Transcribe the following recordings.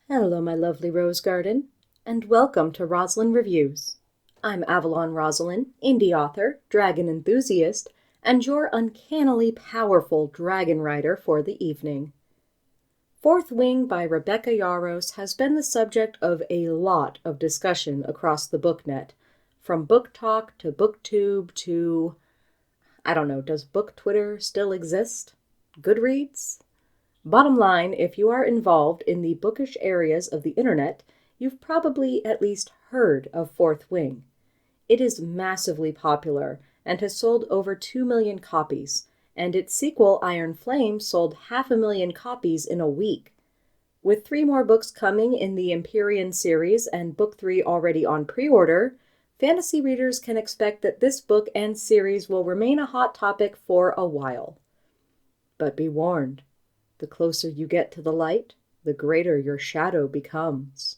Hello, my lovely rose garden, and welcome to Roselin Reviews. I'm Avalon Roselin, indie author, dragon enthusiast, and your uncannily powerful dragon rider for the evening. Fourth Wing by Rebecca Yarros has been the subject of a lot of discussion across the booknet, from book talk to booktube to, I don't know, does book Twitter still exist? Goodreads? Bottom line, if you are involved in the bookish areas of the internet, you've probably at least heard of Fourth Wing. It is massively popular and has sold over 2 million copies, and its sequel, Iron Flame, sold 500,000 copies in a week. With 3 more books coming in the Empyrean series and book 3 already on pre-order, fantasy readers can expect that this book and series will remain a hot topic for a while. But be warned. The closer you get to the light, the greater your shadow becomes.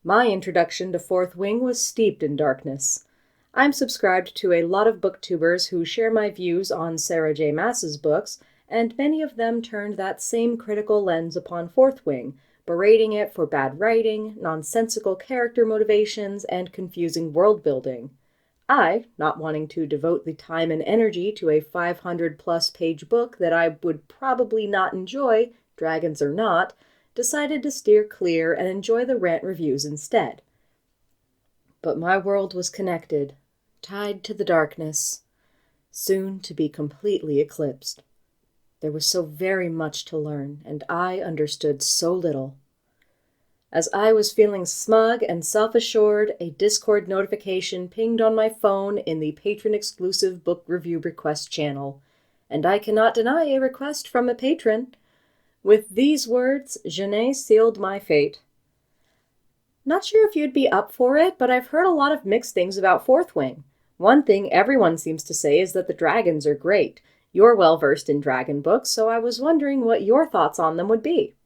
My introduction to Fourth Wing was steeped in darkness. I'm subscribed to a lot of booktubers who share my views on Sarah J. Maas's books, and many of them turned that same critical lens upon Fourth Wing, berating it for bad writing, nonsensical character motivations, and confusing world-building. I, not wanting to devote the time and energy to a 500-plus page book that I would probably not enjoy, dragons or not, decided to steer clear and enjoy the rant reviews instead. But my world was connected, tied to the darkness, soon to be completely eclipsed. There was so very much to learn, and I understood so little. As I was feeling smug and self-assured, a Discord notification pinged on my phone in the patron-exclusive book review request channel, and I cannot deny a request from a patron. With these words, Jeanet sealed my fate. Not sure if you'd be up for it, but I've heard a lot of mixed things about Fourth Wing. One thing everyone seems to say is that the dragons are great. You're well-versed in dragon books, so I was wondering what your thoughts on them would be.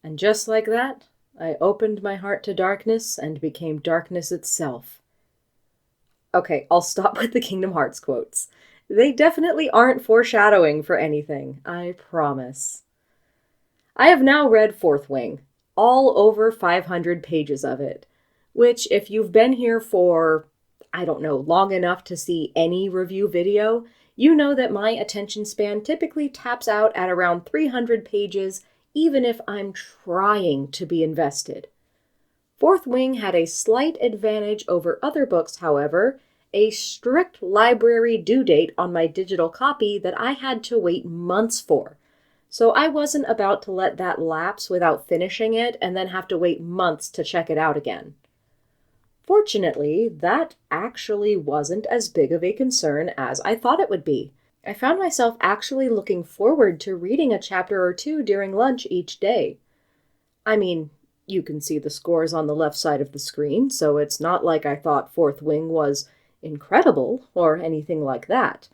And just like that, I opened my heart to darkness and became darkness itself. Okay, I'll stop with the Kingdom Hearts quotes. They definitely aren't foreshadowing for anything, I promise. I have now read Fourth Wing, all over 500 pages of it, which if you've been here for, I don't know, long enough to see any review video, you know that my attention span typically taps out at around 300 pages, even if I'm trying to be invested. Fourth Wing had a slight advantage over other books, however, a strict library due date on my digital copy that I had to wait months for. So I wasn't about to let that lapse without finishing it and then have to wait months to check it out again. Fortunately, that actually wasn't as big of a concern as I thought it would be. I found myself actually looking forward to reading a chapter or two during lunch each day. I mean, you can see the scores on the left side of the screen, so it's not like I thought Fourth Wing was incredible or anything like that.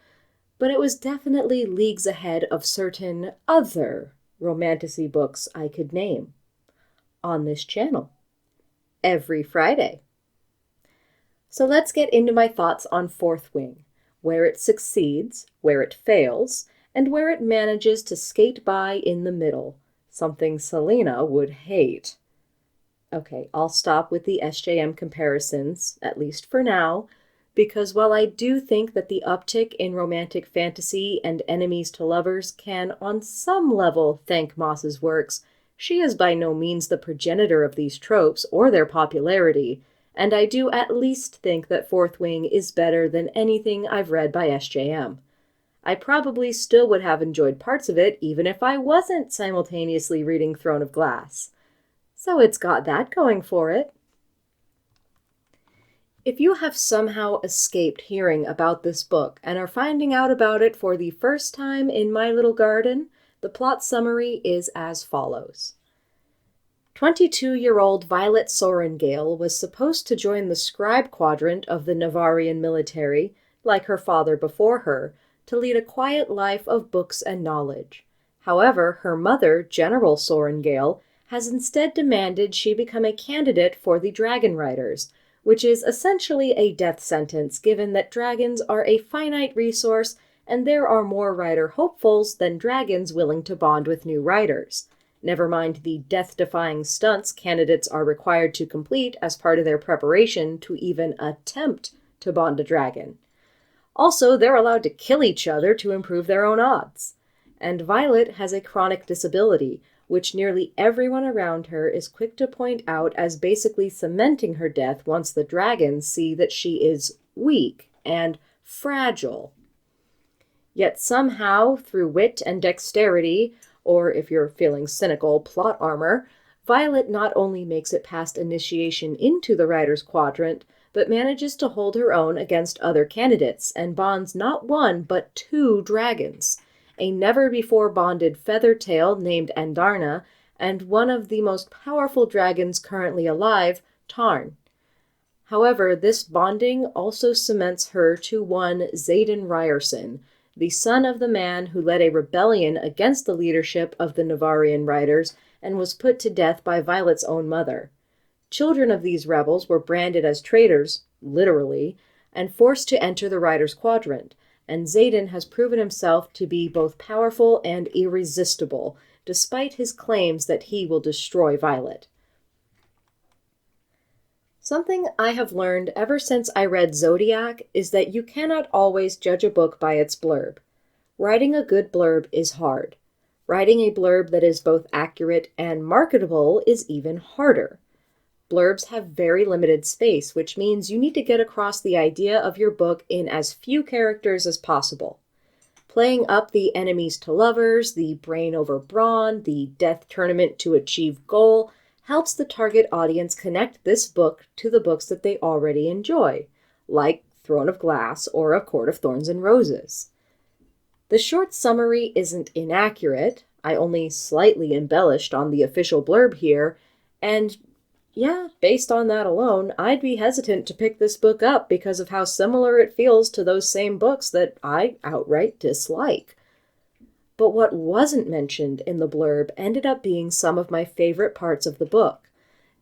But it was definitely leagues ahead of certain other romantasy books I could name. On this channel. Every Friday. So let's get into my thoughts on Fourth Wing. Where it succeeds, where it fails, and where it manages to skate by in the middle, something Selena would hate. Okay, I'll stop with the SJM comparisons, at least for now, because while I do think that the uptick in romantic fantasy and enemies to lovers can on some level thank Maas's works, she is by no means the progenitor of these tropes or their popularity, and I do at least think that Fourth Wing is better than anything I've read by SJM. I probably still would have enjoyed parts of it even if I wasn't simultaneously reading Throne of Glass. So it's got that going for it. If you have somehow escaped hearing about this book and are finding out about it for the first time in my little garden, the plot summary is as follows. 22-year-old Violet Sorengale was supposed to join the scribe quadrant of the Navarian military, like her father before her, to lead a quiet life of books and knowledge. However, her mother, General Sorengale, has instead demanded she become a candidate for the Dragon Riders, which is essentially a death sentence given that dragons are a finite resource and there are more rider hopefuls than dragons willing to bond with new riders. never mind the death-defying stunts candidates are required to complete as part of their preparation to even attempt to bond a dragon. Also, they're allowed to kill each other to improve their own odds. And Violet has a chronic disability, which nearly everyone around her is quick to point out as basically cementing her death once the dragons see that she is weak and fragile. Yet somehow, through wit and dexterity, or if you're feeling cynical, plot armor, Violet not only makes it past initiation into the Rider's Quadrant, but manages to hold her own against other candidates and bonds not one but 2 dragons, a never-before-bonded feathertail named Andarna, and one of the most powerful dragons currently alive, Tarn. However, this bonding also cements her to one Xaden Ryerson, the son of the man who led a rebellion against the leadership of the Navarian riders and was put to death by Violet's own mother. Children of these rebels were branded as traitors, literally, and forced to enter the Rider's Quadrant, and Xaden has proven himself to be both powerful and irresistible, despite his claims that he will destroy Violet. Something I have learned ever since I read Zodiac is that you cannot always judge a book by its blurb. Writing a good blurb is hard. Writing a blurb that is both accurate and marketable is even harder. Blurbs have very limited space, which means you need to get across the idea of your book in as few characters as possible. Playing up the enemies to lovers, the brain over brawn, the death tournament to achieve goal helps the target audience connect this book to the books that they already enjoy, like Throne of Glass or A Court of Thorns and Roses. The short summary isn't inaccurate. I only slightly embellished on the official blurb here, and yeah, based on that alone, I'd be hesitant to pick this book up because of how similar it feels to those same books that I outright dislike. But what wasn't mentioned in the blurb ended up being some of my favorite parts of the book.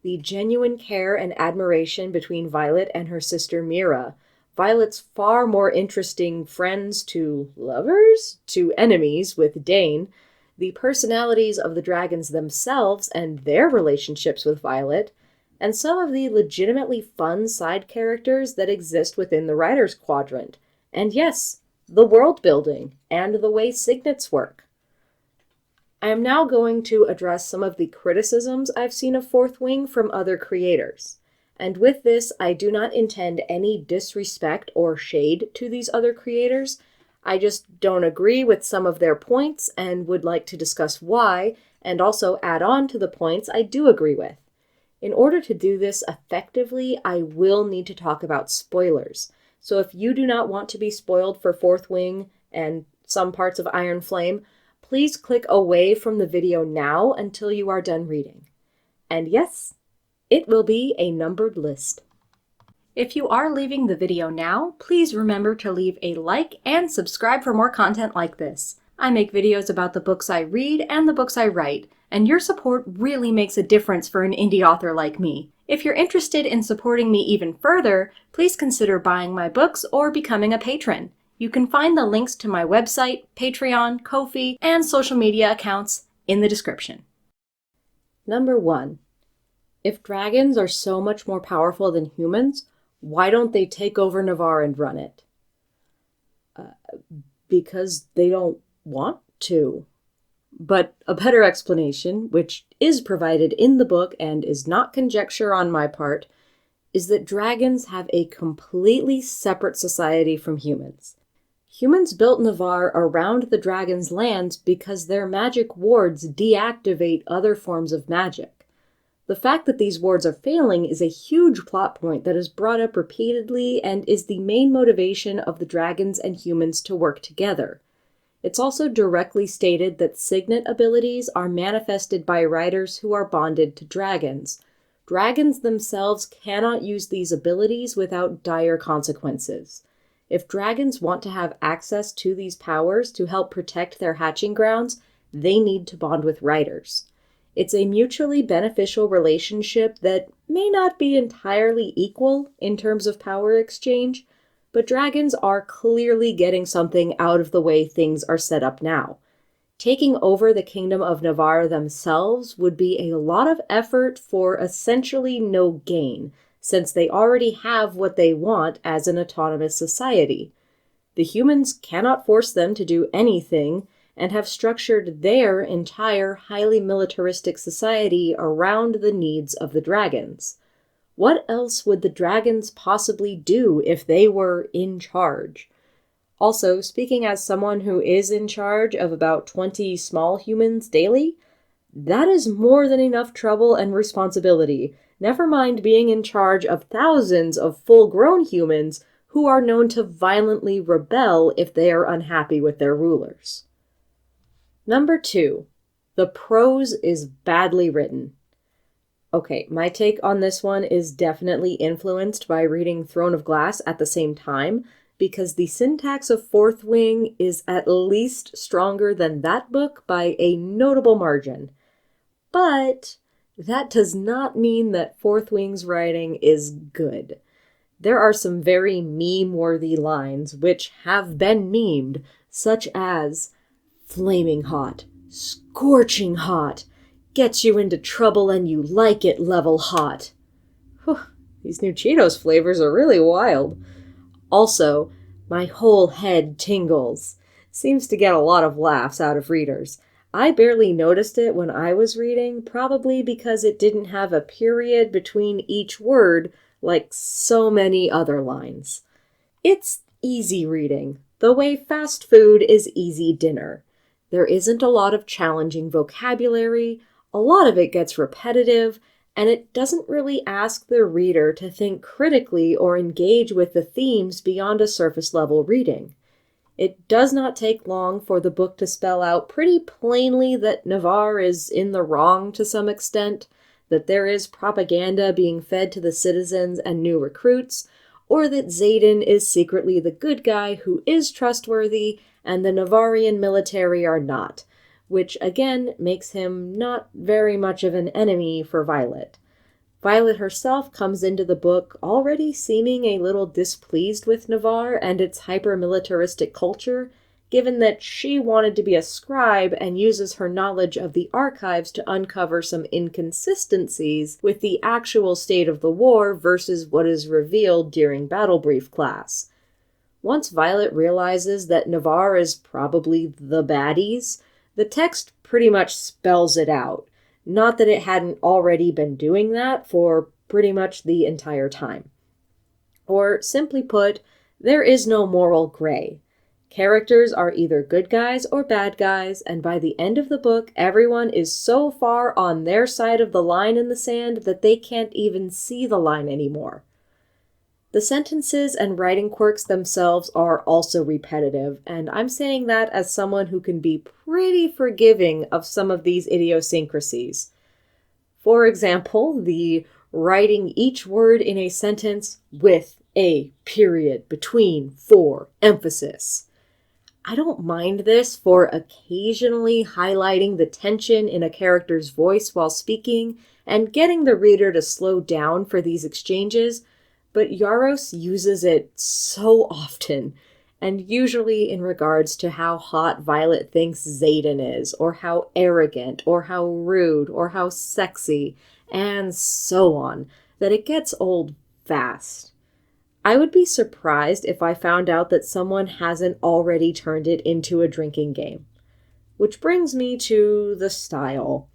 The genuine care and admiration between Violet and her sister Mira, Violet's far more interesting friends to lovers, to enemies with Dane, the personalities of the dragons themselves and their relationships with Violet, and some of the legitimately fun side characters that exist within the Writer's Quadrant. And yes, the world building, and the way signets work. I am now going to address some of the criticisms I've seen of Fourth Wing from other creators. And with this, I do not intend any disrespect or shade to these other creators. I just don't agree with some of their points and would like to discuss why, and also add on to the points I do agree with. In order to do this effectively, I will need to talk about spoilers. So if you do not want to be spoiled for Fourth Wing and some parts of Iron Flame, please click away from the video now until you are done reading. And yes, it will be a numbered list. If you are leaving the video now, please remember to leave a like and subscribe for more content like this. I make videos about the books I read and the books I write, and your support really makes a difference for an indie author like me. If you're interested in supporting me even further, please consider buying my books or becoming a patron. You can find the links to my website, Patreon, Ko-fi, and social media accounts in the description. Number 1. If dragons are so much more powerful than humans, why don't they take over Navarre and run it? Because they don't want to. But a better explanation, which is provided in the book and is not conjecture on my part, is that dragons have a completely separate society from humans. Humans built Navarre around the dragons' lands because their magic wards deactivate other forms of magic. The fact that these wards are failing is a huge plot point that is brought up repeatedly and is the main motivation of the dragons and humans to work together. It's also directly stated that signet abilities are manifested by riders who are bonded to dragons. Dragons themselves cannot use these abilities without dire consequences. If dragons want to have access to these powers to help protect their hatching grounds, they need to bond with riders. It's a mutually beneficial relationship that may not be entirely equal in terms of power exchange, but dragons are clearly getting something out of the way things are set up now. Taking over the Kingdom of Navarre themselves would be a lot of effort for essentially no gain, since they already have what they want as an autonomous society. The humans cannot force them to do anything, and have structured their entire highly militaristic society around the needs of the dragons. What else would the dragons possibly do if they were in charge? Also, speaking as someone who is in charge of about 20 small humans daily, that is more than enough trouble and responsibility, never mind being in charge of thousands of full-grown humans who are known to violently rebel if they are unhappy with their rulers. Number 2. The prose is badly written. Okay, my take on this one is definitely influenced by reading Throne of Glass at the same time, because the syntax of Fourth Wing is at least stronger than that book by a notable margin. But that does not mean that Fourth Wing's writing is good. There are some very meme-worthy lines which have been memed, such as, "Flaming hot, scorching hot, gets you into trouble and you like it level hot." Whew, these new Cheetos flavors are really wild. Also, "My whole head tingles," seems to get a lot of laughs out of readers. I barely noticed it when I was reading, probably because it didn't have a period between each word like so many other lines. It's easy reading, the way fast food is easy dinner. There isn't a lot of challenging vocabulary, a lot of it gets repetitive, and it doesn't really ask the reader to think critically or engage with the themes beyond a surface-level reading. It does not take long for the book to spell out pretty plainly that Navarre is in the wrong to some extent, that there is propaganda being fed to the citizens and new recruits, or that Xaden is secretly the good guy who is trustworthy and the Navarrian military are not, which again makes him not very much of an enemy for Violet. Violet herself comes into the book already seeming a little displeased with Navarre and its hyper-militaristic culture, given that she wanted to be a scribe and uses her knowledge of the archives to uncover some inconsistencies with the actual state of the war versus what is revealed during battle brief class. Once Violet realizes that Navarre is probably the baddies, the text pretty much spells it out. Not that it hadn't already been doing that for pretty much the entire time. Or, simply put, there is no moral gray. Characters are either good guys or bad guys, and by the end of the book, everyone is so far on their side of the line in the sand that they can't even see the line anymore. The sentences and writing quirks themselves are also repetitive, and I'm saying that as someone who can be pretty forgiving of some of these idiosyncrasies. For example, the writing each word in a sentence with a period between for emphasis. I don't mind this for occasionally highlighting the tension in a character's voice while speaking and getting the reader to slow down for these exchanges, but Yaros uses it so often, and usually in regards to how hot Violet thinks Xaden is, or how arrogant, or how rude, or how sexy, and so on, that it gets old fast. I would be surprised if I found out that someone hasn't already turned it into a drinking game. Which brings me to the style.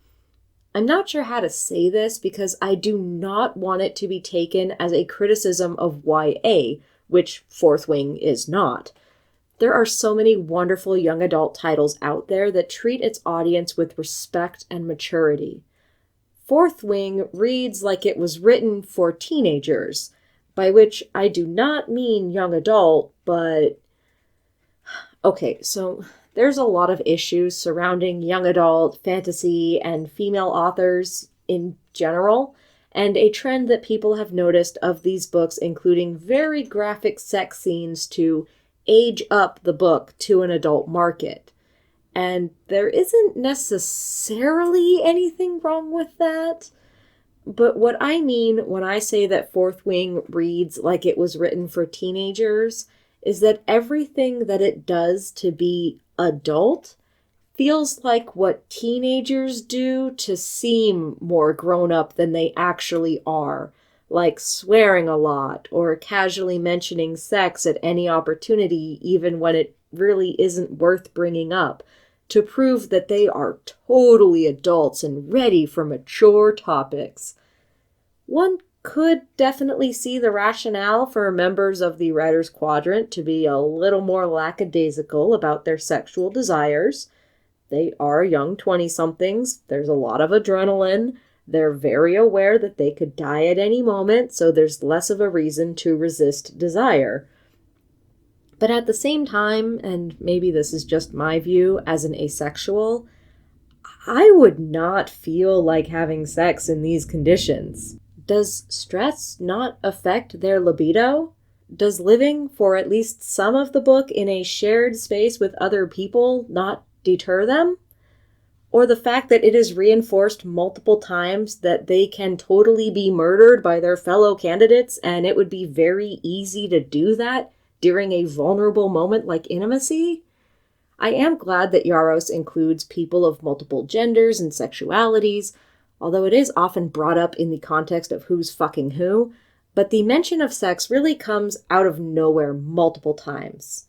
I'm not sure how to say this because I do not want it to be taken as a criticism of YA, which Fourth Wing is not. There are so many wonderful young adult titles out there that treat its audience with respect and maturity. Fourth Wing reads like it was written for teenagers, by which I do not mean young adult, but... Okay, so there's a lot of issues surrounding young adult, fantasy, and female authors in general, and a trend that people have noticed of these books including very graphic sex scenes to age up the book to an adult market. And there isn't necessarily anything wrong with that, but what I mean when I say that Fourth Wing reads like it was written for teenagers is that everything that it does to be adult feels like what teenagers do to seem more grown up than they actually are, like swearing a lot or casually mentioning sex at any opportunity, even when it really isn't worth bringing up, to prove that they are totally adults and ready for mature topics. One could definitely see the rationale for members of the Writer's Quadrant to be a little more lackadaisical about their sexual desires. They are young 20-somethings, there's a lot of adrenaline, they're very aware that they could die at any moment, so there's less of a reason to resist desire. But at the same time, and maybe this is just my view as an asexual, I would not feel like having sex in these conditions. Does stress not affect their libido? Does living for at least some of the book in a shared space with other people not deter them? Or the fact that it is reinforced multiple times that they can totally be murdered by their fellow candidates, and it would be very easy to do that during a vulnerable moment like intimacy? I am glad that Yaros includes people of multiple genders and sexualities, although it is often brought up in the context of who's fucking who, but the mention of sex really comes out of nowhere multiple times.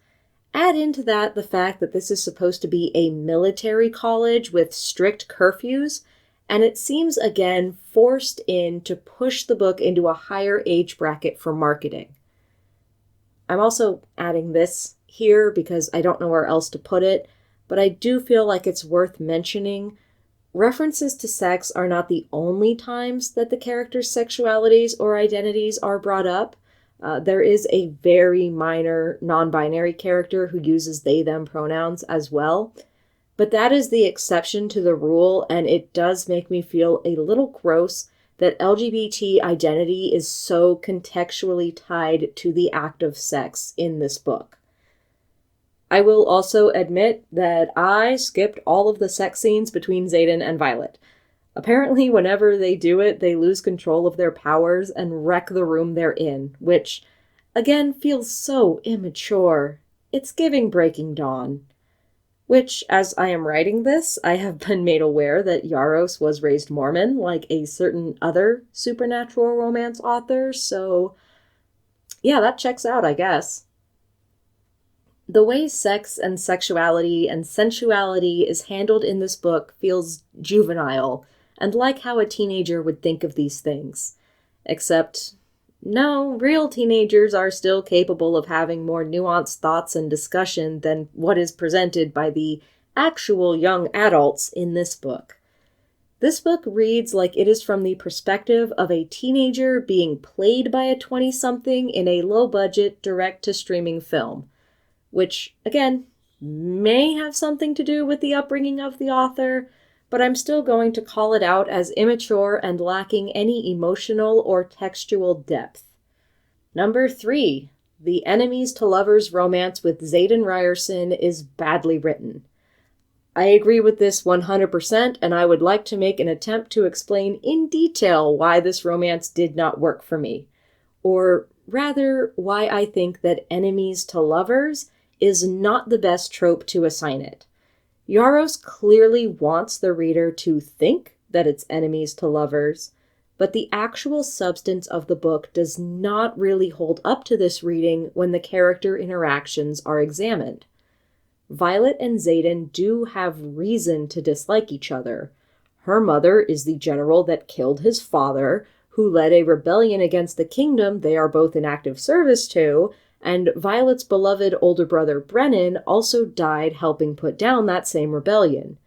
Add into that the fact that this is supposed to be a military college with strict curfews, and it seems again forced in to push the book into a higher age bracket for marketing. I'm also adding this here because I don't know where else to put it, but I do feel like it's worth mentioning. References to sex are not the only times that the characters' sexualities or identities are brought up. There is a very minor non-binary character who uses they/them pronouns as well. But that is the exception to the rule, and it does make me feel a little gross that LGBT identity is so contextually tied to the act of sex in this book. I will also admit that I skipped all of the sex scenes between Xaden and Violet. Apparently, whenever they do it, they lose control of their powers and wreck the room they're in, which, again, feels so immature. It's giving Breaking Dawn. Which, as I am writing this, I have been made aware that Yaros was raised Mormon, like a certain other supernatural romance author, so yeah, that checks out, I guess. The way sex and sexuality and sensuality is handled in this book feels juvenile, and like how a teenager would think of these things. Except, no, real teenagers are still capable of having more nuanced thoughts and discussion than what is presented by the actual young adults in this book. This book reads like it is from the perspective of a teenager being played by a 20-something in a low-budget, direct-to-streaming film, which, again, may have something to do with the upbringing of the author, but I'm still going to call it out as immature and lacking any emotional or textual depth. Number 3. The enemies to lovers romance with Xaden Ryerson is badly written. I agree with this 100%, and I would like to make an attempt to explain in detail why this romance did not work for me. Or rather, why I think that enemies to lovers is not the best trope to assign it. Yaros clearly wants the reader to think that it's enemies to lovers, but the actual substance of the book does not really hold up to this reading when the character interactions are examined. Violet and Xaden do have reason to dislike each other. Her mother is the general that killed his father, who led a rebellion against the kingdom they are both in active service to, and Violet's beloved older brother Brennan also died helping put down that same rebellion.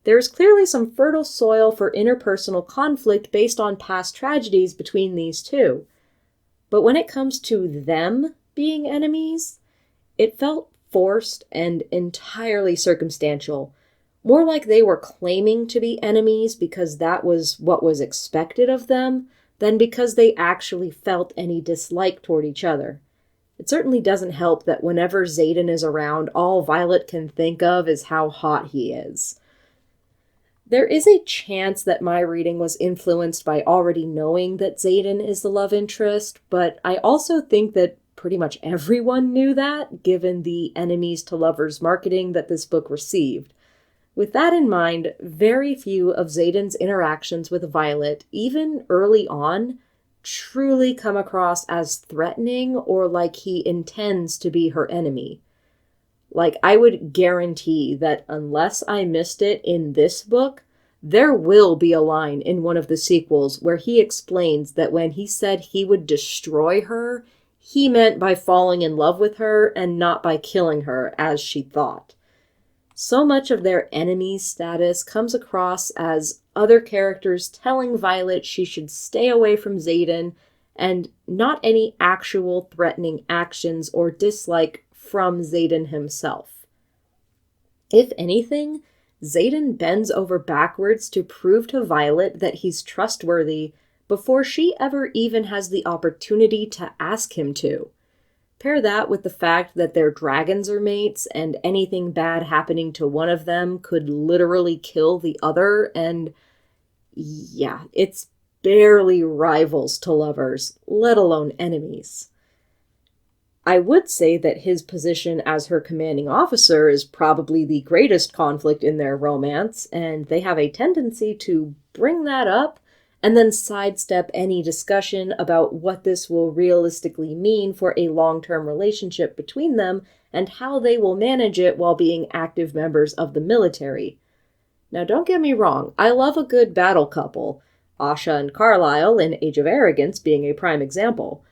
There is clearly some fertile soil for interpersonal conflict based on past tragedies between these two. But when it comes to them being enemies, it felt forced and entirely circumstantial, more like they were claiming to be enemies because that was what was expected of them, than because they actually felt any dislike toward each other. It certainly doesn't help that whenever Xaden is around, all Violet can think of is how hot he is. There is a chance that my reading was influenced by already knowing that Xaden is the love interest, but I also think that pretty much everyone knew that, given the enemies to lovers marketing that this book received. With that in mind, very few of Xaden's interactions with Violet, even early on, truly come across as threatening or like he intends to be her enemy. Like, I would guarantee that unless I missed it in this book, there will be a line in one of the sequels where he explains that when he said he would destroy her, he meant by falling in love with her and not by killing her, as she thought. So much of their enemy status comes across as other characters telling Violet she should stay away from Xaden, and not any actual threatening actions or dislike from Xaden himself. If anything, Xaden bends over backwards to prove to Violet that he's trustworthy before she ever even has the opportunity to ask him to. Pair that with the fact that their dragons are mates and anything bad happening to one of them could literally kill the other, and yeah, it's barely rivals to lovers, let alone enemies. I would say that his position as her commanding officer is probably the greatest conflict in their romance, and they have a tendency to bring that up and then sidestep any discussion about what this will realistically mean for a long-term relationship between them and how they will manage it while being active members of the military. Now, don't get me wrong, I love a good battle couple, Asha and Carlisle in Age of Arrogance being a prime example.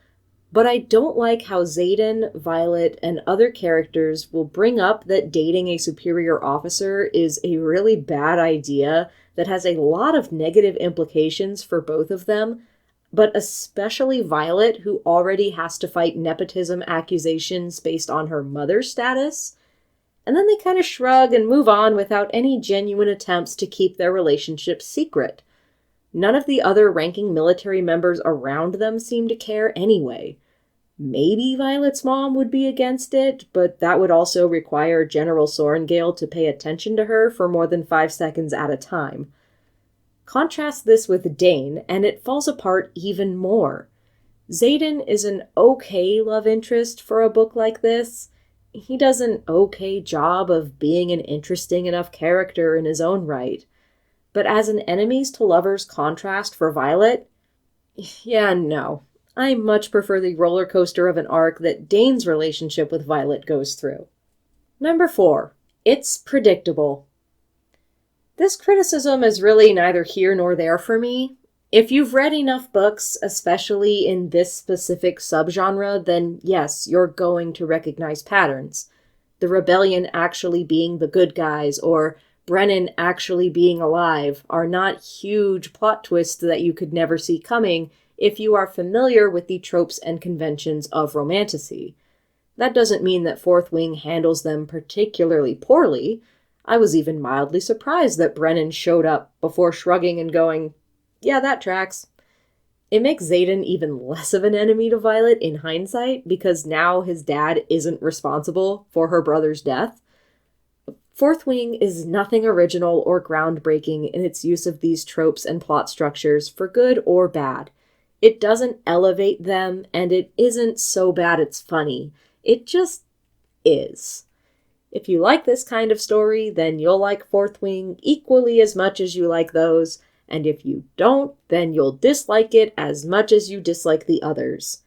But I don't like how Xaden, Violet, and other characters will bring up that dating a superior officer is a really bad idea that has a lot of negative implications for both of them, but especially Violet, who already has to fight nepotism accusations based on her mother's status. And then they kind of shrug and move on without any genuine attempts to keep their relationship secret. None of the other ranking military members around them seem to care anyway. Maybe Violet's mom would be against it, but that would also require General Sorengale to pay attention to her for more than 5 seconds at a time. Contrast this with Dane, and it falls apart even more. Xaden is an okay love interest for a book like this. He does an okay job of being an interesting enough character in his own right. But as an enemies to lovers contrast for Violet, yeah, no. I much prefer the roller coaster of an arc that Dane's relationship with Violet goes through. Number 4. It's predictable. This criticism is really neither here nor there for me. If you've read enough books, especially in this specific subgenre, then yes, you're going to recognize patterns. The rebellion actually being the good guys, or Brennan actually being alive, are not huge plot twists that you could never see coming if you are familiar with the tropes and conventions of romantasy. That doesn't mean that Fourth Wing handles them particularly poorly. I was even mildly surprised that Brennan showed up before shrugging and going, yeah, that tracks. It makes Xaden even less of an enemy to Violet in hindsight, because now his dad isn't responsible for her brother's death. Fourth Wing is nothing original or groundbreaking in its use of these tropes and plot structures, for good or bad. It doesn't elevate them, and it isn't so bad it's funny. It just is. If you like this kind of story, then you'll like Fourth Wing equally as much as you like those, and if you don't, then you'll dislike it as much as you dislike the others.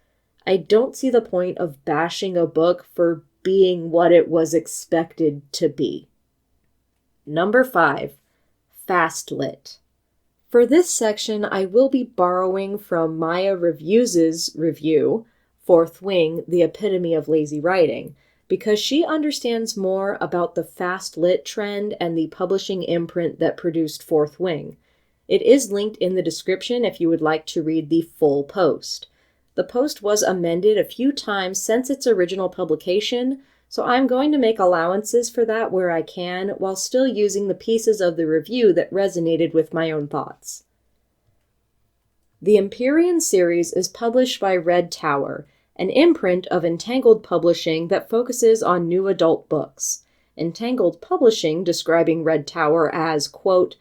I don't see the point of bashing a book for being what it was expected to be. Number 5. Fast Lit. For this section, I will be borrowing from Maya Reviews' review, Fourth Wing, the epitome of lazy writing, because she understands more about the fast lit trend and the publishing imprint that produced Fourth Wing. It is linked in the description if you would like to read the full post. The post was amended a few times since its original publication, so I'm going to make allowances for that where I can, while still using the pieces of the review that resonated with my own thoughts. The Empyrean series is published by Red Tower, an imprint of Entangled Publishing that focuses on new adult books. Entangled Publishing describing Red Tower as, quote,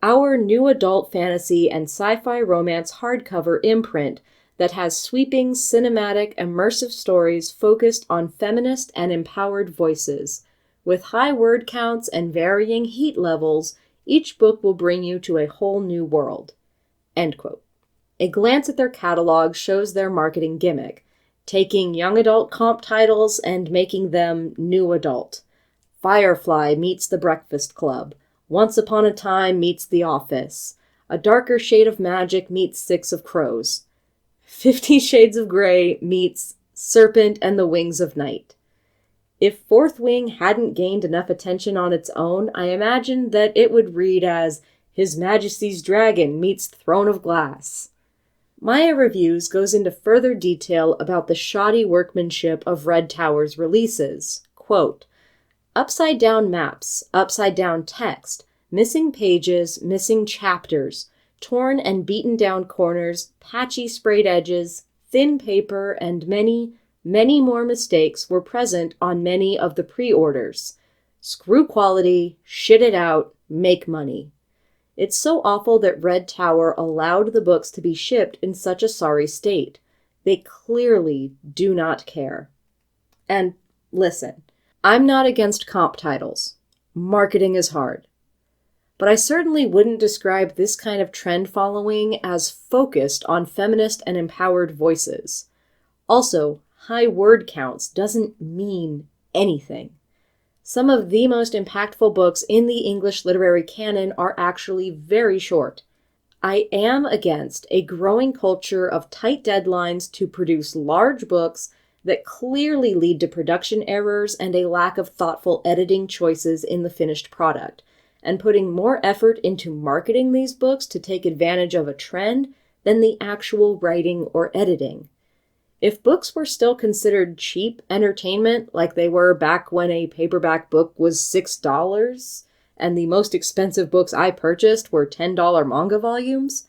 our new adult fantasy and sci-fi romance hardcover imprint that has sweeping, cinematic, immersive stories focused on feminist and empowered voices. With high word counts and varying heat levels, each book will bring you to a whole new world." End quote. A glance at their catalog shows their marketing gimmick, taking young adult comp titles and making them new adult. Firefly meets The Breakfast Club. Once Upon a Time meets The Office. A Darker Shade of Magic meets Six of Crows. 50 Shades of Grey meets Serpent and the Wings of Night. If Fourth Wing hadn't gained enough attention on its own, I imagine that it would read as His Majesty's Dragon meets Throne of Glass. Maya Reviews goes into further detail about the shoddy workmanship of Red Tower's releases. Quote, "Upside-down maps, upside-down text, missing pages, missing chapters, torn and beaten down corners, patchy sprayed edges, thin paper, and many, many more mistakes were present on many of the pre-orders. Screw quality, shit it out, make money. It's so awful that Red Tower allowed the books to be shipped in such a sorry state. They clearly do not care." And listen, I'm not against comp titles. Marketing is hard. But I certainly wouldn't describe this kind of trend following as focused on feminist and empowered voices. Also, high word counts doesn't mean anything. Some of the most impactful books in the English literary canon are actually very short. I am against a growing culture of tight deadlines to produce large books that clearly lead to production errors and a lack of thoughtful editing choices in the finished product, and putting more effort into marketing these books to take advantage of a trend than the actual writing or editing. If books were still considered cheap entertainment like they were back when a paperback book was $6, and the most expensive books I purchased were $10 manga volumes,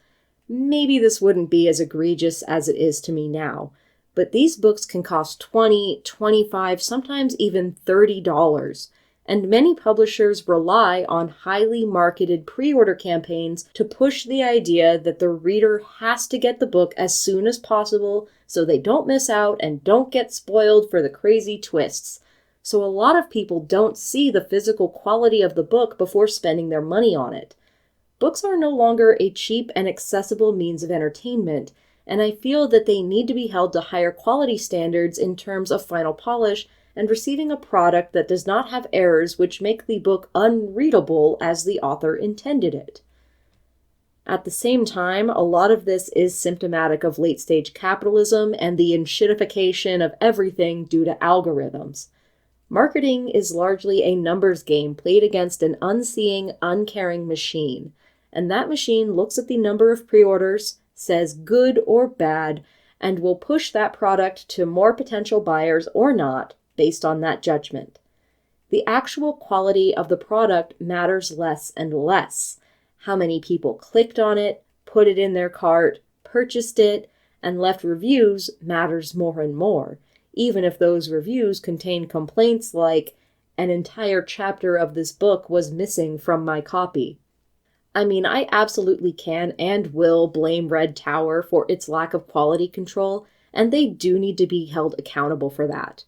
maybe this wouldn't be as egregious as it is to me now. But these books can cost $20, $25, sometimes even $30, and many publishers rely on highly marketed pre-order campaigns to push the idea that the reader has to get the book as soon as possible so they don't miss out and don't get spoiled for the crazy twists. So a lot of people don't see the physical quality of the book before spending their money on it. Books are no longer a cheap and accessible means of entertainment, and I feel that they need to be held to higher quality standards in terms of final polish and receiving a product that does not have errors which make the book unreadable as the author intended it. At the same time, a lot of this is symptomatic of late-stage capitalism and the enshittification of everything due to algorithms. Marketing is largely a numbers game played against an unseeing, uncaring machine, and that machine looks at the number of pre-orders, says good or bad, and will push that product to more potential buyers or not, based on that judgment. The actual quality of the product matters less and less. How many people clicked on it, put it in their cart, purchased it, and left reviews matters more and more, even if those reviews contain complaints like, "An entire chapter of this book was missing from my copy." I mean, I absolutely can and will blame Red Tower for its lack of quality control, and they do need to be held accountable for that.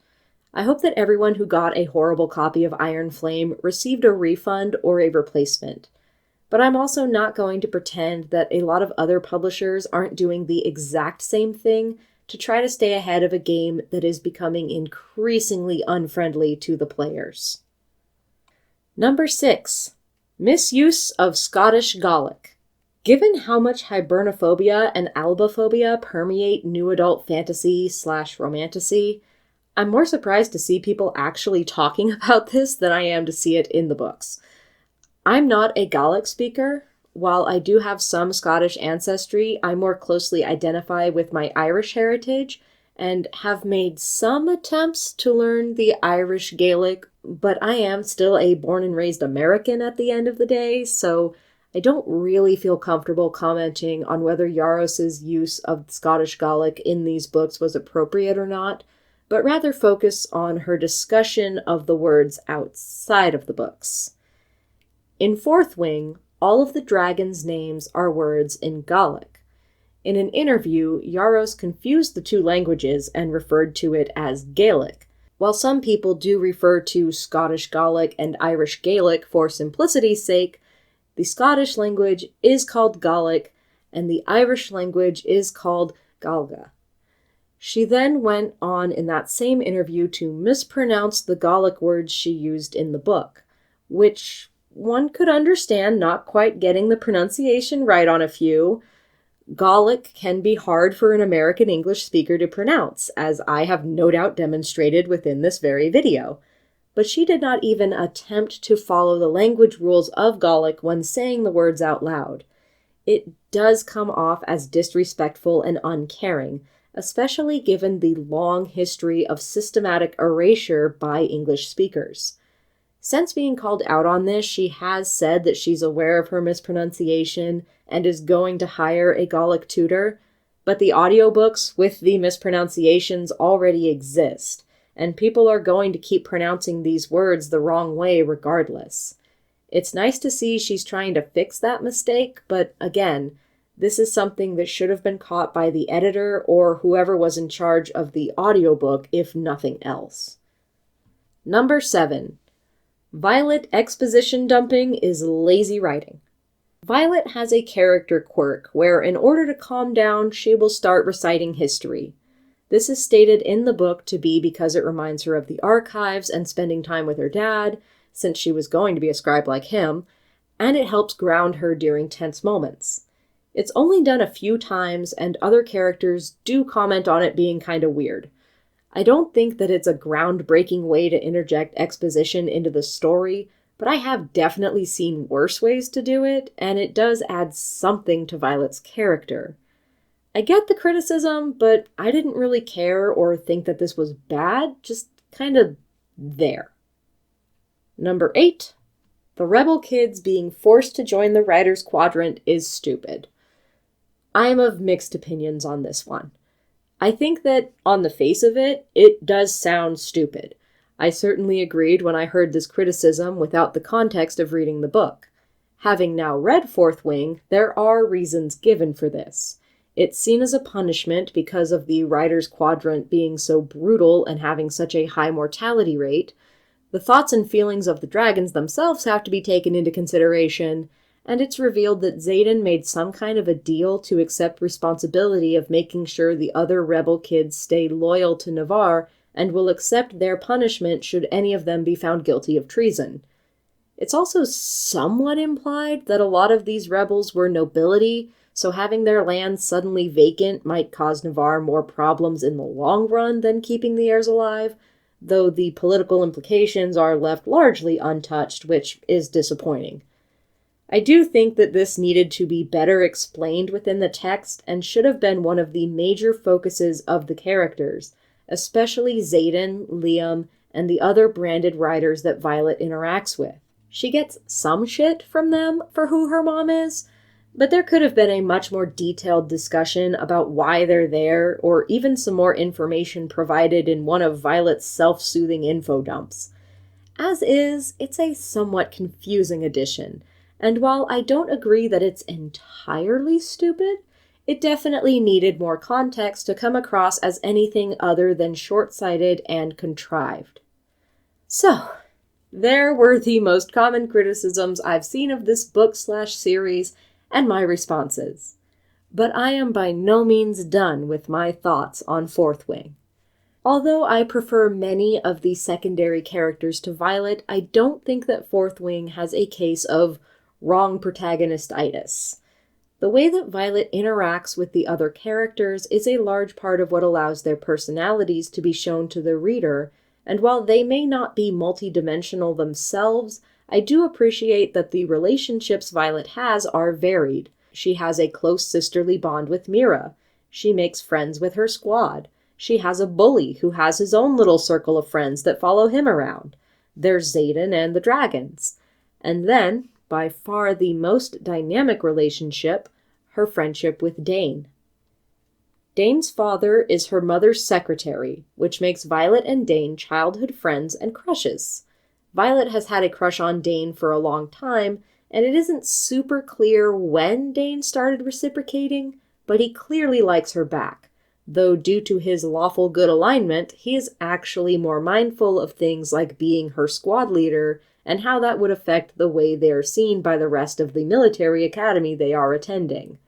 I hope that everyone who got a horrible copy of Iron Flame received a refund or a replacement. But I'm also not going to pretend that a lot of other publishers aren't doing the exact same thing to try to stay ahead of a game that is becoming increasingly unfriendly to the players. Number 6. Misuse of Scottish Gaelic. Given how much hibernophobia and albaphobia permeate new adult fantasy/romantasy, I'm more surprised to see people actually talking about this than I am to see it in the books. I'm not a Gaelic speaker. While I do have some Scottish ancestry, I more closely identify with my Irish heritage and have made some attempts to learn the Irish Gaelic, but I am still a born and raised American at the end of the day, so I don't really feel comfortable commenting on whether Yaros's use of Scottish Gaelic in these books was appropriate or not, but rather focus on her discussion of the words outside of the books. In Fourth Wing, all of the dragons' names are words in Gaelic. In an interview, Yaros confused the two languages and referred to it as Gaelic, While some people do refer to Scottish Gaelic and Irish Gaelic for simplicity's sake, the Scottish language is called Gaelic and the Irish language is called Galga. She then went on in that same interview to mispronounce the Gaelic words she used in the book, which one could understand not quite getting the pronunciation right on a few. Gaelic can be hard for an American English speaker to pronounce, as I have no doubt demonstrated within this very video. But she did not even attempt to follow the language rules of Gaelic when saying the words out loud. It does come off as disrespectful and uncaring, especially given the long history of systematic erasure by English speakers. Since being called out on this, she has said that she's aware of her mispronunciation and is going to hire a Gaelic tutor, but the audiobooks with the mispronunciations already exist, and people are going to keep pronouncing these words the wrong way regardless. It's nice to see she's trying to fix that mistake, but again, this is something that should have been caught by the editor or whoever was in charge of the audiobook, if nothing else. Number 7. Violet exposition dumping is lazy writing. Violet has a character quirk where, in order to calm down, she will start reciting history. This is stated in the book to be because it reminds her of the archives and spending time with her dad, since she was going to be a scribe like him, and it helps ground her during tense moments. It's only done a few times, and other characters do comment on it being kinda weird. I don't think that it's a groundbreaking way to interject exposition into the story, but I have definitely seen worse ways to do it, and it does add something to Violet's character. I get the criticism, but I didn't really care or think that this was bad, just kinda there. Number 8. The rebel kids being forced to join the Writers' Quadrant is stupid. I am of mixed opinions on this one. I think that, on the face of it, it does sound stupid. I certainly agreed when I heard this criticism without the context of reading the book. Having now read Fourth Wing, there are reasons given for this. It's seen as a punishment because of the Writers' Quadrant being so brutal and having such a high mortality rate. The thoughts and feelings of the dragons themselves have to be taken into consideration, and it's revealed that Xaden made some kind of a deal to accept responsibility of making sure the other rebel kids stay loyal to Navarre and will accept their punishment should any of them be found guilty of treason. It's also somewhat implied that a lot of these rebels were nobility, so having their land suddenly vacant might cause Navarre more problems in the long run than keeping the heirs alive, though the political implications are left largely untouched, which is disappointing. I do think that this needed to be better explained within the text and should have been one of the major focuses of the characters, especially Xaden, Liam, and the other branded riders that Violet interacts with. She gets some shit from them for who her mom is, but there could have been a much more detailed discussion about why they're there, or even some more information provided in one of Violet's self-soothing info dumps. As is, it's a somewhat confusing addition, and while I don't agree that it's entirely stupid, it definitely needed more context to come across as anything other than short-sighted and contrived. So, there were the most common criticisms I've seen of this book/series and my responses. But I am by no means done with my thoughts on Fourth Wing. Although I prefer many of the secondary characters to Violet, I don't think that Fourth Wing has a case of wrong protagonistitis. The way that Violet interacts with the other characters is a large part of what allows their personalities to be shown to the reader, and while they may not be multidimensional themselves, I do appreciate that the relationships Violet has are varied. She has a close sisterly bond with Mira. She makes friends with her squad. She has a bully who has his own little circle of friends that follow him around. There's Xaden and the dragons. And then, by far the most dynamic relationship, her friendship with Dane. Dane's father is her mother's secretary, which makes Violet and Dane childhood friends and crushes. Violet has had a crush on Dane for a long time, and it isn't super clear when Dane started reciprocating, but he clearly likes her back. though due to his lawful good alignment, he is actually more mindful of things like being her squad leader and how that would affect the way they are seen by the rest of the military academy they are attending.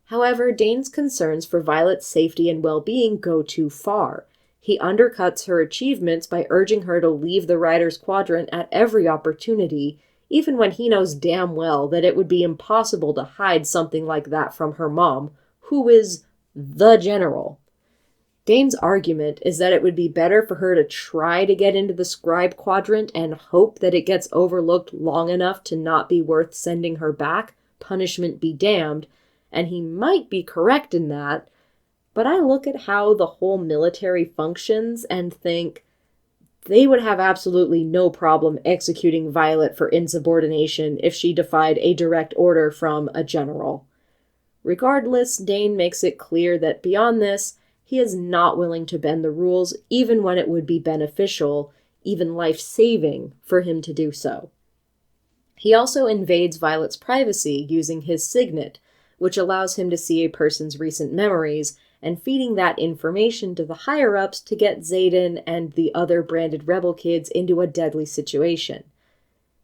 However, Dane's concerns for Violet's safety and well-being go too far. He undercuts her achievements by urging her to leave the Riders' Quadrant at every opportunity, even when he knows damn well that it would be impossible to hide something like that from her mom, who is the general. Dane's argument is that it would be better for her to try to get into the Scribe Quadrant and hope that it gets overlooked long enough to not be worth sending her back, punishment be damned, and he might be correct in that, but I look at how the whole military functions and think they would have absolutely no problem executing Violet for insubordination if she defied a direct order from a general. Regardless, Dane makes it clear that beyond this, he is not willing to bend the rules even when it would be beneficial, even life-saving, for him to do so. He also invades Violet's privacy using his signet, which allows him to see a person's recent memories, and feeding that information to the higher-ups to get Xaden and the other branded rebel kids into a deadly situation.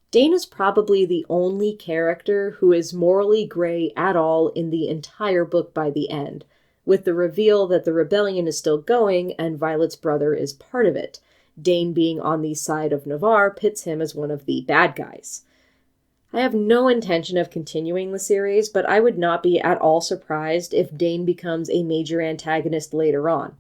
Dane is probably the only character who is morally gray at all in the entire book by the end, with the reveal that the rebellion is still going and Violet's brother is part of it. Dane being on the side of Navarre pits him as one of the bad guys. I have no intention of continuing the series, but I would not be at all surprised if Dane becomes a major antagonist later on.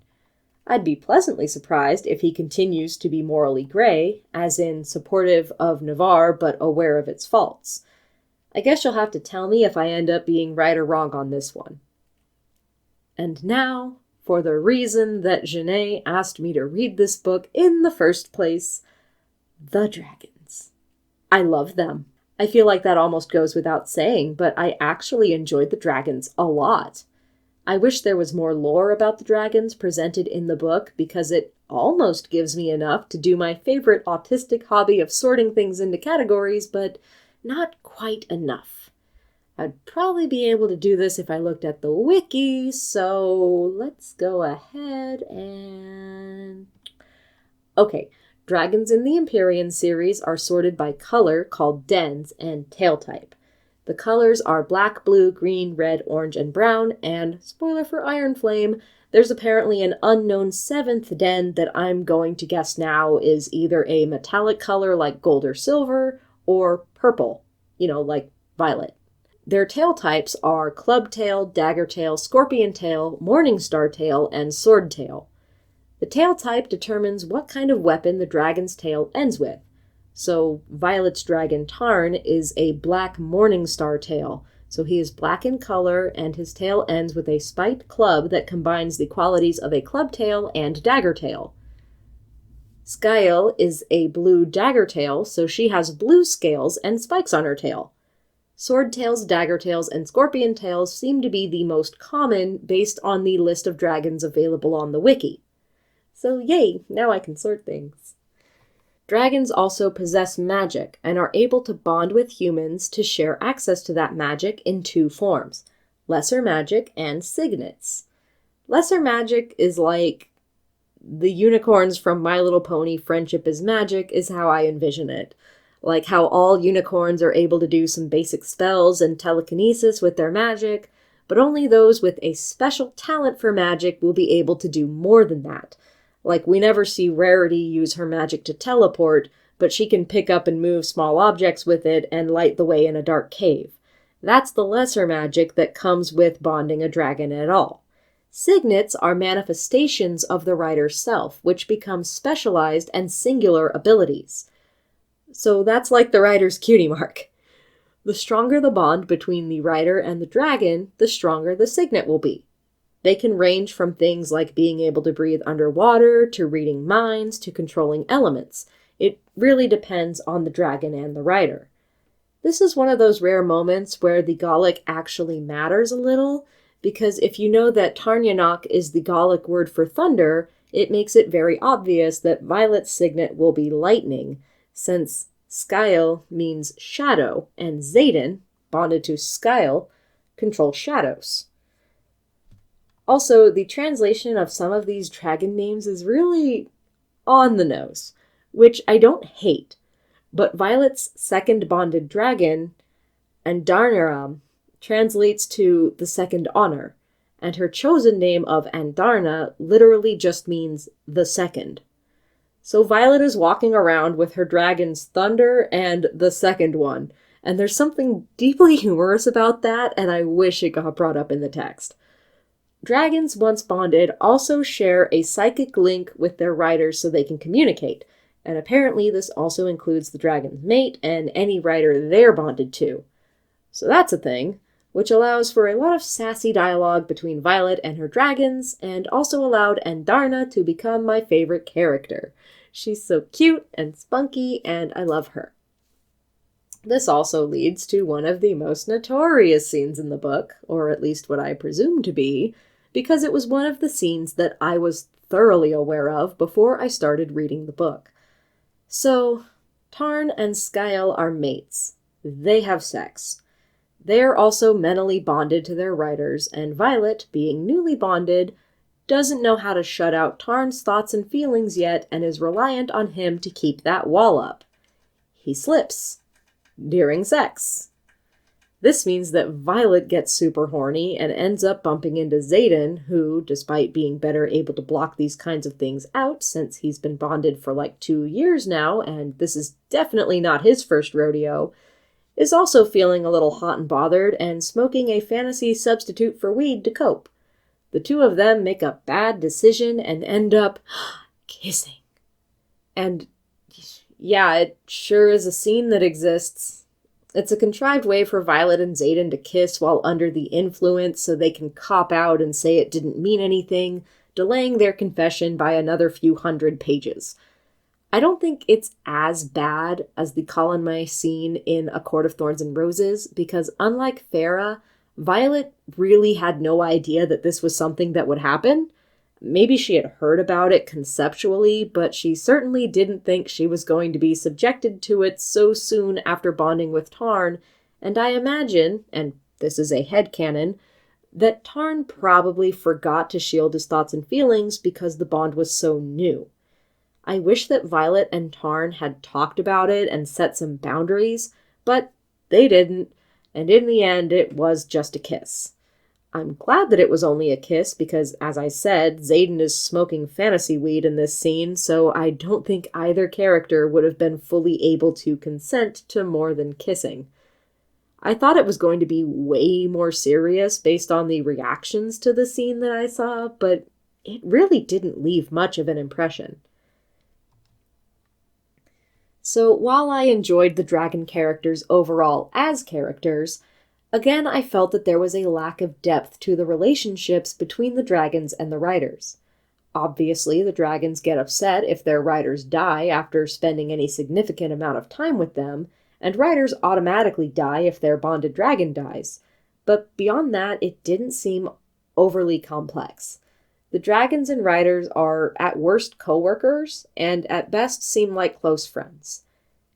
I'd be pleasantly surprised if he continues to be morally gray, as in supportive of Navarre but aware of its faults. I guess you'll have to tell me if I end up being right or wrong on this one. And now, for the reason that Jeanet asked me to read this book in the first place, the dragons. I love them. I feel like that almost goes without saying, but I actually enjoyed the dragons a lot. I wish there was more lore about the dragons presented in the book because it almost gives me enough to do my favorite autistic hobby of sorting things into categories, but not quite enough. I'd probably be able to do this if I looked at the wiki, so let's go ahead and... Okay, dragons in the Empyrean series are sorted by color, called dens, and tail type. The colors are black, blue, green, red, orange, and brown, and, spoiler for Iron Flame, there's apparently an unknown 7th den that I'm going to guess now is either a metallic color like gold or silver, or purple, like violet. Their tail types are club tail, dagger tail, scorpion tail, morning star tail, and sword tail. The tail type determines what kind of weapon the dragon's tail ends with. So Violet's dragon Tarn is a black morning star tail, so he is black in color and his tail ends with a spiked club that combines the qualities of a club tail and dagger tail. Skyle is a blue dagger tail, so she has blue scales and spikes on her tail. Sword tails, dagger tails, and scorpion tails seem to be the most common based on the list of dragons available on the wiki. So yay, now I can sort things. Dragons also possess magic and are able to bond with humans to share access to that magic in 2 forms, lesser magic and signets. Lesser magic is like the unicorns from My Little Pony Friendship is Magic is how I envision it. Like how all unicorns are able to do some basic spells and telekinesis with their magic, but only those with a special talent for magic will be able to do more than that. Like we never see Rarity use her magic to teleport, but she can pick up and move small objects with it and light the way in a dark cave. That's the lesser magic that comes with bonding a dragon at all. Signets are manifestations of the rider's self, which become specialized and singular abilities. So that's like the rider's cutie mark. The stronger the bond between the rider and the dragon, the stronger the signet will be. They can range from things like being able to breathe underwater, to reading minds, to controlling elements. It really depends on the dragon and the rider. This is one of those rare moments where the Gallic actually matters a little, because if you know that Tarnyanok is the Gallic word for thunder, it makes it very obvious that Violet's signet will be lightning, since Skyle means shadow, and Xaden, bonded to Skyle, controls shadows. Also, the translation of some of these dragon names is really on the nose, which I don't hate, but Violet's second bonded dragon, Andarna, translates to the second honor, and her chosen name of Andarna literally just means the second. So Violet is walking around with her dragons Thunder and the second one, and there's something deeply humorous about that, and I wish it got brought up in the text. Dragons once bonded also share a psychic link with their riders so they can communicate, and apparently this also includes the dragon's mate and any rider they're bonded to. So that's a thing, which allows for a lot of sassy dialogue between Violet and her dragons, and also allowed Andarna to become my favorite character. She's so cute and spunky, and I love her. This also leads to one of the most notorious scenes in the book, or at least what I presume to be, because it was one of the scenes that I was thoroughly aware of before I started reading the book. So, Tarn and Skyle are mates. They have sex. They are also mentally bonded to their riders, and Violet, being newly bonded, doesn't know how to shut out Tarn's thoughts and feelings yet and is reliant on him to keep that wall up. He slips during sex. This means that Violet gets super horny and ends up bumping into Xaden, who, despite being better able to block these kinds of things out since he's been bonded for like 2 years now, and this is definitely not his first rodeo, is also feeling a little hot and bothered and smoking a fantasy substitute for weed to cope. The two of them make a bad decision and end up kissing. And yeah, it sure is a scene that exists. It's a contrived way for Violet and Xaden to kiss while under the influence so they can cop out and say it didn't mean anything, delaying their confession by another few hundred pages. I don't think it's as bad as the Colin scene in A Court of Thorns and Roses, because unlike Farah, Violet really had no idea that this was something that would happen. Maybe she had heard about it conceptually, but she certainly didn't think she was going to be subjected to it so soon after bonding with Tarn, and I imagine, and this is a headcanon, that Tarn probably forgot to shield his thoughts and feelings because the bond was so new. I wish that Violet and Tarn had talked about it and set some boundaries, but they didn't, and in the end it was just a kiss. I'm glad that it was only a kiss because, as I said, Xaden is smoking fantasy weed in this scene, so I don't think either character would have been fully able to consent to more than kissing. I thought it was going to be way more serious based on the reactions to the scene that I saw, but it really didn't leave much of an impression. So while I enjoyed the dragon characters overall as characters, again, I felt that there was a lack of depth to the relationships between the dragons and the riders. Obviously, the dragons get upset if their riders die after spending any significant amount of time with them, and riders automatically die if their bonded dragon dies. But beyond that, it didn't seem overly complex. The dragons and riders are at worst co-workers, and at best seem like close friends.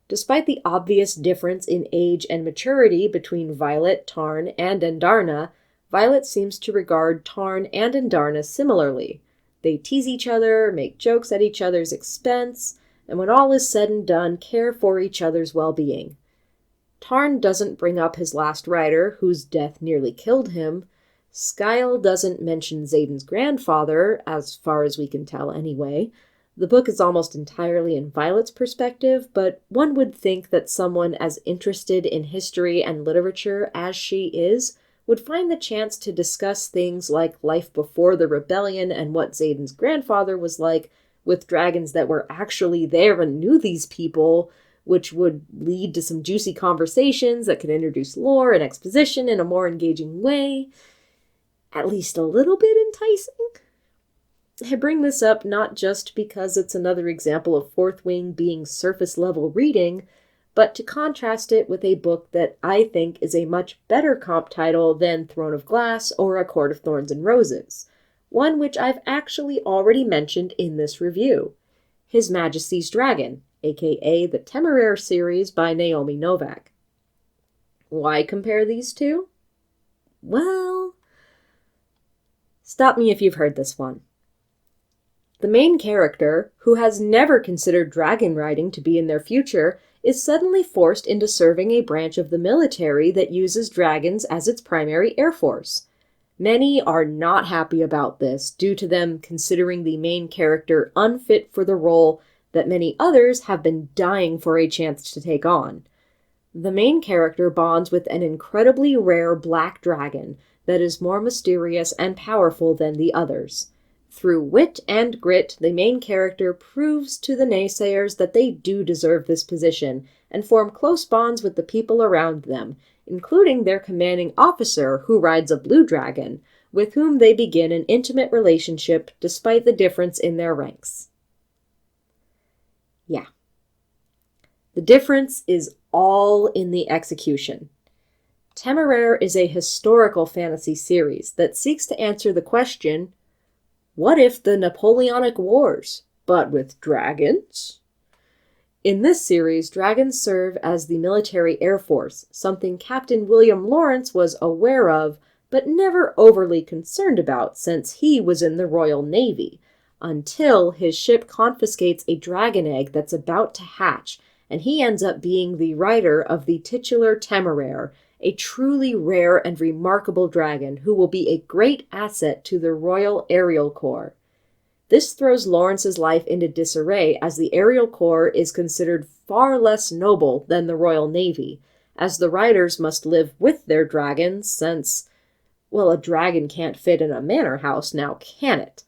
Despite the obvious difference in age and maturity between Violet, Tarn, and Andarna, Violet seems to regard Tarn and Andarna similarly. They tease each other, make jokes at each other's expense, and when all is said and done, care for each other's well-being. Tarn doesn't bring up his last rider, whose death nearly killed him. Skyle doesn't mention Xaden's grandfather, as far as we can tell anyway. The book is almost entirely in Violet's perspective, but one would think that someone as interested in history and literature as she is would find the chance to discuss things like life before the rebellion and what Xaden's grandfather was like with dragons that were actually there and knew these people, which would lead to some juicy conversations that could introduce lore and exposition in a more engaging way. At least a little bit enticing. I bring this up not just because it's another example of Fourth Wing being surface-level reading, but to contrast it with a book that I think is a much better comp title than Throne of Glass or A Court of Thorns and Roses, one which I've actually already mentioned in this review, His Majesty's Dragon, aka the Temeraire series by Naomi Novak. Why compare these two? Well, Stop me if you've heard this one. The main character, who has never considered dragon riding to be in their future, is suddenly forced into serving a branch of the military that uses dragons as its primary air force. Many are not happy about this, due to them considering the main character unfit for the role that many others have been dying for a chance to take on. The main character bonds with an incredibly rare black dragon that is more mysterious and powerful than the others. Through wit and grit, the main character proves to the naysayers that they do deserve this position and form close bonds with the people around them, including their commanding officer, who rides a blue dragon, with whom they begin an intimate relationship despite the difference in their ranks. Yeah. The difference is all in the execution. Temeraire is a historical fantasy series that seeks to answer the question, what if the Napoleonic Wars, but with dragons? In this series, dragons serve as the military air force, something Captain William Lawrence was aware of, but never overly concerned about since he was in the Royal Navy, until his ship confiscates a dragon egg that's about to hatch, and he ends up being the rider of the titular Temeraire, a truly rare and remarkable dragon who will be a great asset to the Royal Aeriel Corps. This throws Lawrence's life into disarray as the Aerial Corps is considered far less noble than the Royal Navy, as the riders must live with their dragons since, well, a dragon can't fit in a manor house now, can it?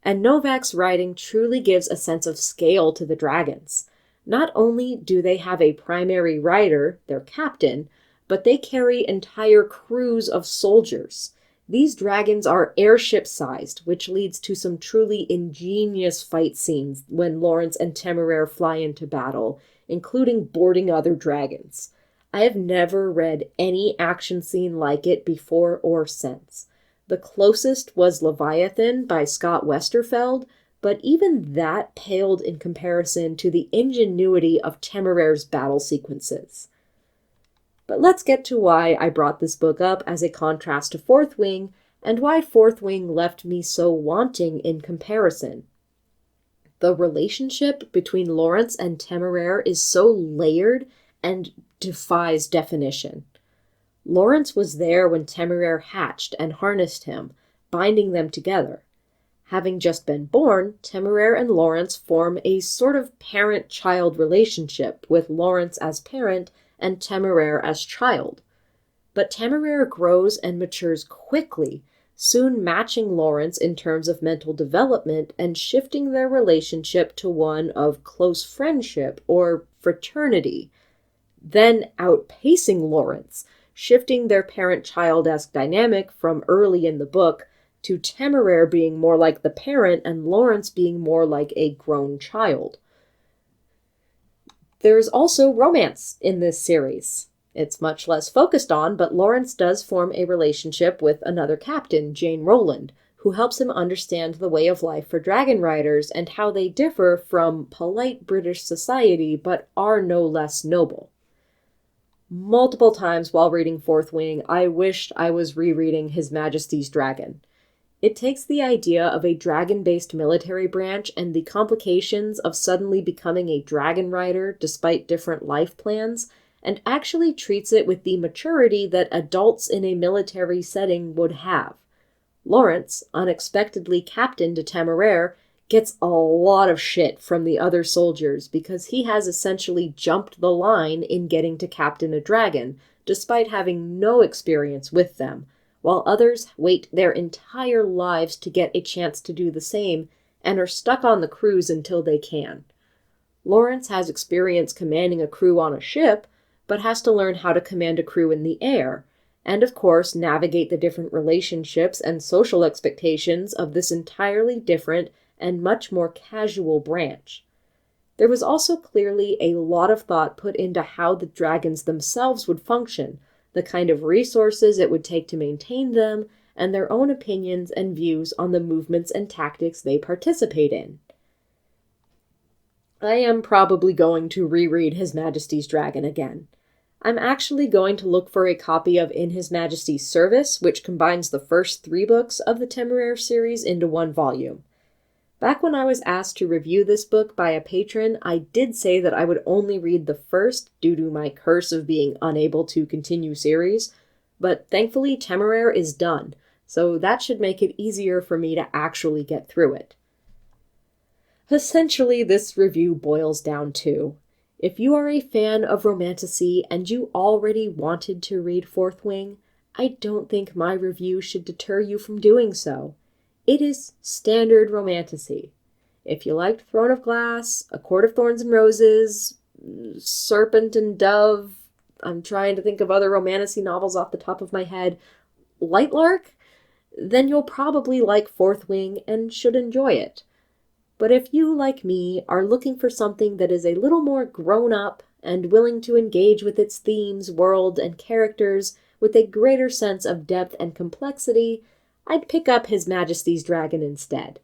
And Novak's riding truly gives a sense of scale to the dragons. Not only do they have a primary rider, their captain, but they carry entire crews of soldiers. These dragons are airship-sized, which leads to some truly ingenious fight scenes when Lawrence and Temeraire fly into battle, including boarding other dragons. I have never read any action scene like it before or since. The closest was Leviathan by Scott Westerfeld, but even that paled in comparison to the ingenuity of Temeraire's battle sequences. But let's get to why I brought this book up as a contrast to Fourth Wing, and why Fourth Wing left me so wanting in comparison. The relationship between Lawrence and Temeraire is so layered and defies definition. Lawrence was there when Temeraire hatched and harnessed him, binding them together. Having just been born, Temeraire and Lawrence form a sort of parent-child relationship, with Lawrence as parent and Temeraire as child. But Temeraire grows and matures quickly, soon matching Lawrence in terms of mental development and shifting their relationship to one of close friendship or fraternity, then outpacing Lawrence, shifting their parent-child-esque dynamic from early in the book to Temeraire being more like the parent and Lawrence being more like a grown child. There's also romance in this series. It's much less focused on, but Lawrence does form a relationship with another captain, Jane Rowland, who helps him understand the way of life for dragon riders and how they differ from polite British society but are no less noble. Multiple times while reading Fourth Wing, I wished I was rereading His Majesty's Dragon. It takes the idea of a dragon-based military branch and the complications of suddenly becoming a dragon rider despite different life plans, and actually treats it with the maturity that adults in a military setting would have. Lawrence, unexpectedly captain to Temeraire, gets a lot of shit from the other soldiers because he has essentially jumped the line in getting to captain a dragon, despite having no experience with them, while others wait their entire lives to get a chance to do the same and are stuck on the crews until they can. Lawrence has experience commanding a crew on a ship, but has to learn how to command a crew in the air, and of course navigate the different relationships and social expectations of this entirely different and much more casual branch. There was also clearly a lot of thought put into how the dragons themselves would function, the kind of resources it would take to maintain them, and their own opinions and views on the movements and tactics they participate in. I am probably going to reread His Majesty's Dragon again. I'm actually going to look for a copy of In His Majesty's Service, which combines the first 3 books of the Temeraire series into one volume. Back when I was asked to review this book by a patron, I did say that I would only read the first due to my curse of being unable to continue series, but thankfully Temeraire is done, so that should make it easier for me to actually get through it. Essentially, this review boils down to: if you are a fan of romantasy and you already wanted to read Fourth Wing, I don't think my review should deter you from doing so. It is standard romantasy. If you liked Throne of Glass, A Court of Thorns and Roses, Serpent and Dove, I'm trying to think of other romantasy novels off the top of my head, Lightlark, then you'll probably like Fourth Wing and should enjoy it. But if you, like me, are looking for something that is a little more grown-up and willing to engage with its themes, world, and characters with a greater sense of depth and complexity, I'd pick up His Majesty's Dragon instead.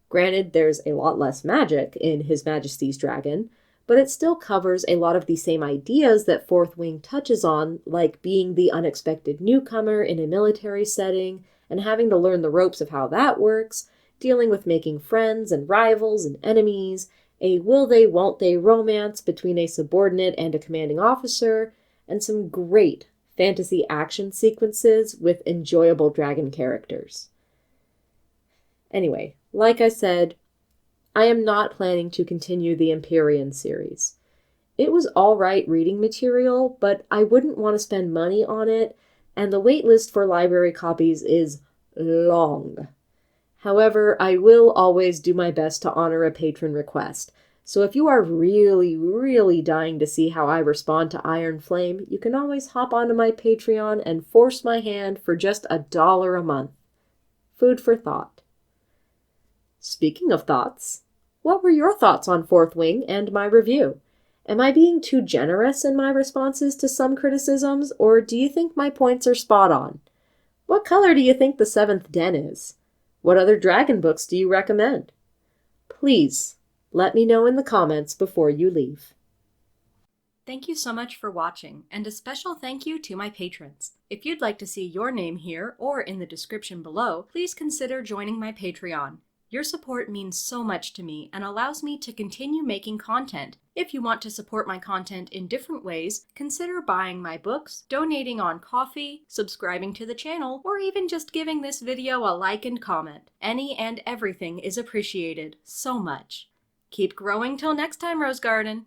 Granted, there's a lot less magic in His Majesty's Dragon, but it still covers a lot of the same ideas that Fourth Wing touches on, like being the unexpected newcomer in a military setting and having to learn the ropes of how that works, dealing with making friends and rivals and enemies, a will-they, won't-they romance between a subordinate and a commanding officer, and some great fantasy action sequences with enjoyable dragon characters. Anyway, like I said, I am not planning to continue the Empyrean series. It was alright reading material, but I wouldn't want to spend money on it, and the waitlist for library copies is long. However, I will always do my best to honor a patron request, so if you are really, really dying to see how I respond to Iron Flame, you can always hop onto my Patreon and force my hand for just $1 a month. Food for thought. Speaking of thoughts, what were your thoughts on Fourth Wing and my review? Am I being too generous in my responses to some criticisms, or do you think my points are spot on? What color do you think the 7th den is? What other dragon books do you recommend? Please, let me know in the comments before you leave. Thank you so much for watching, and a special thank you to my patrons. If you'd like to see your name here or in the description below, please consider joining my Patreon. Your support means so much to me and allows me to continue making content. If you want to support my content in different ways, consider buying my books, donating on Ko-fi, subscribing to the channel, or even just giving this video a like and comment. Any and everything is appreciated so much. Keep growing till next time, Rose Garden!